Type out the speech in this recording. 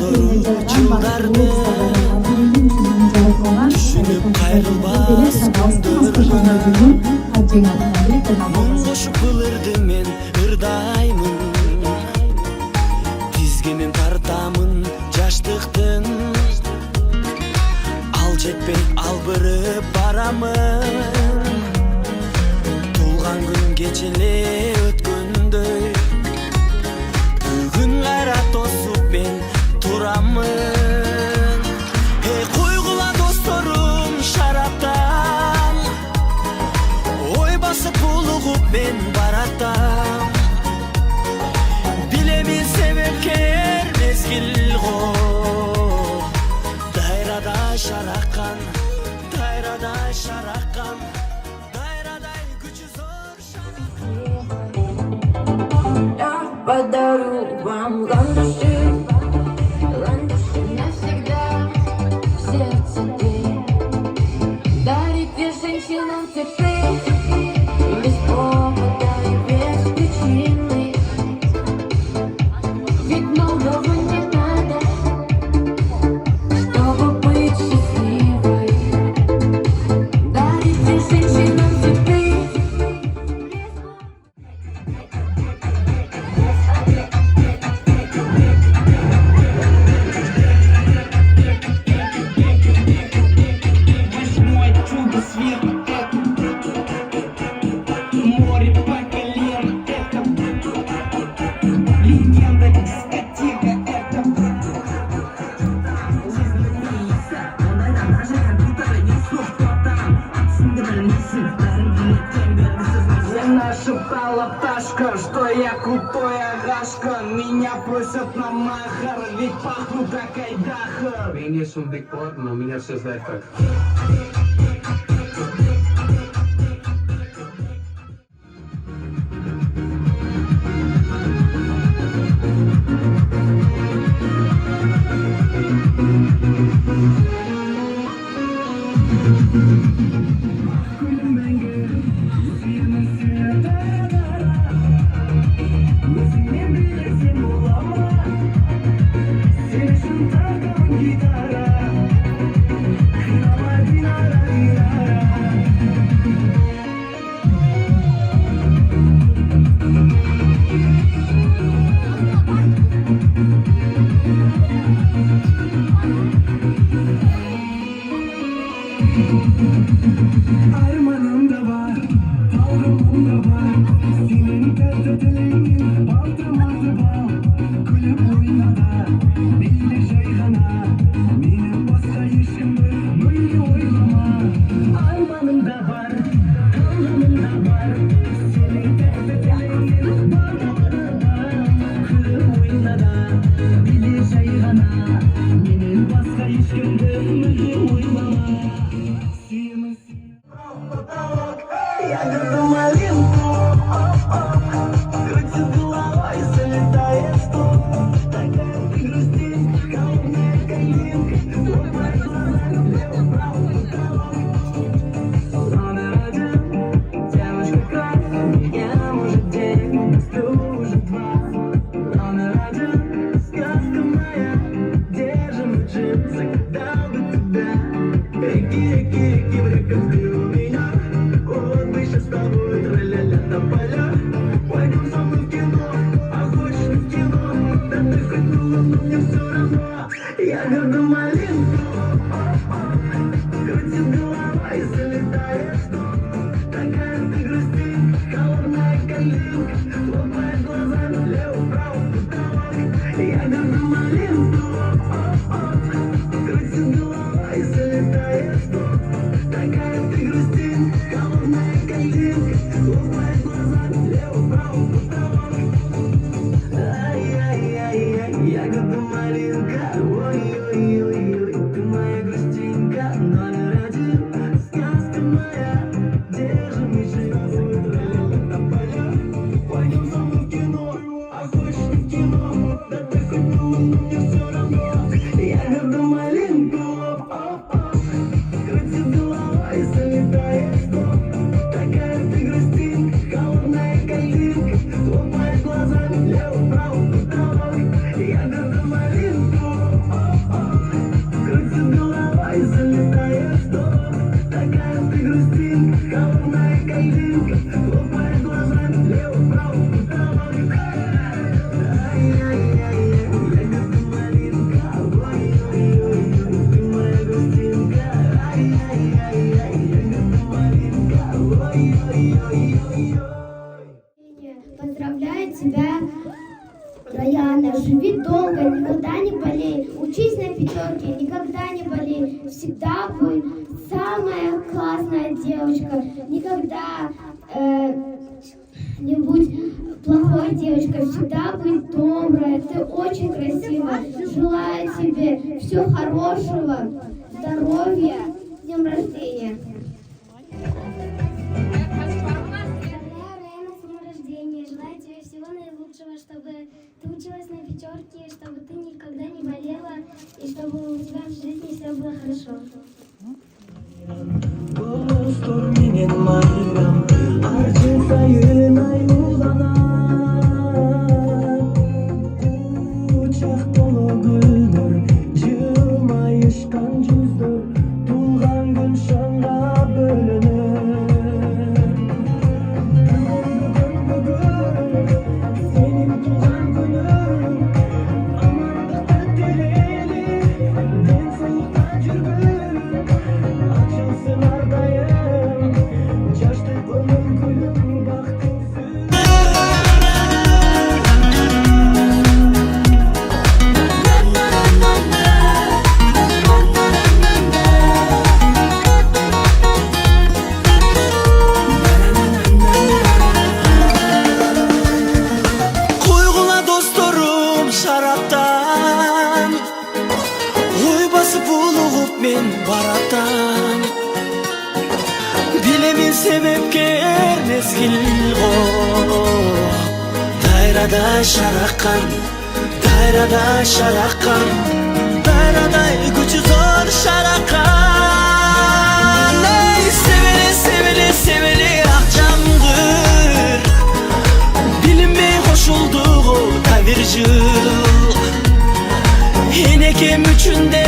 Doldurup çıldardı Düşünüp kayrılmaz gündür Mun koşup kılırdı men ırdaymın Tizginin tartamın jaştıktın Al жетпей албырып барамын Тулган күн кечеле өткөндөй Бүгүн кайра тосуп мен турамын Эй койгула досторум шараптан Ой басып булугуп мен баратам Билемин себепкер мезгил го Дайрада шараккан Дайрадай шараккан Дайрадай күчү зор Я подарю вам ландыши навсегда в сердце ты. Дарите женщинам цветы без повода и без причины. Ведь многого не надо, чтобы быть счастливой. Дарите женщинам цветы. Восьмой чудо свет, это море по колено, это легенда дискотека, это Я наша палаташка, что я крутой агашка. Меня просят на махар, ведь пахну как айдаха. Конечно, Биг Плат, но меня все знают как. Armanım da var, tavrımım da var. Senin tertedilerin baltırmazı bal. Kulüp oynada, belli şeyhana. Benim başka işimde böyle oynama. Armanım da var, tavrımım da var. Senin tertedilerin baltırmazı bal. Kulüp oynada, belli şeyhana. Benim başka işimde böyle oynama. Я люблю малинку, крутит головой, залетаешь в тон. Такая ты грустинка, холодная калинка. Твой глаза, лево-право, потолок. Номер один, девушка крат. Я, может, день, сплю уже два. Номер один, сказка моя. Держим джип, загадал бы тебя. Реки, реки, реки в реках ты у меня. Вот мы сейчас с тобой тра-ля-ля на поля. Пойдем со мной в кино, а хочешь не в кино. Да ты хоть было, но мне все равно. Я люблю малинку, крутит голова и залетаешь в тон. Такая ты грустинка, холодная калинка. Хлопаешь глазами, лево-право, потолок. Я люблю малинку, крутит голова и залетаешь в тон. Такая ты грустинка, холодная калинка. Хлопаешь глазами, лево-право, потолок. Ай-яй-яй-яй, ягода малинка. Ой-ой-ой-ой, ты моя грустинка. Номер один, сказка моя. Держи мыши, тра-ля-ля на поля. Пойдем со мной в кино, а хочешь не в кино. Да ты хоть было, но мне все равно. Я люблю малинку, крутит голова и залетаешь в тон. Такая ты грустинка, холодная калинка. Хлопаешь глазами, лево-право, потолок. Я люблю малинку, Учись на пятерке, никогда не болей. Всегда будь самая классная девочка. Никогда не будь плохой девочкой. Всегда будь добрая. Ты очень красивая. Желаю тебе всего хорошего, здоровья. С днем рождения. Поздравляю, Рена, с днем рождения. Желаю тебе всего наилучшего, чтобы ты училась на пятерке, чтобы ты никогда не болела, и чтобы у тебя в жизни все было хорошо. Dostur менен майрам арчы сайын аюланат учак толо гүлдөр жылмайышкан жүздөр туулган күн шаңга бөлөнөт сенин туулган күнүң амандыкта тилели ден соолукта жүргүн açılsın ardayım Yaşlı ömür gülüm baktımsın Koygula dostlarım şaraptan Oy basıp uluğup men baratan Bilemin sebepkер mezgil go Dayrada şarakan Dayrada şarakan Dayraday gücü zor şarakan Ey seveli seveli seveli akşamdır Bilinmey koşulduğu tabir jıl Enekem üçünde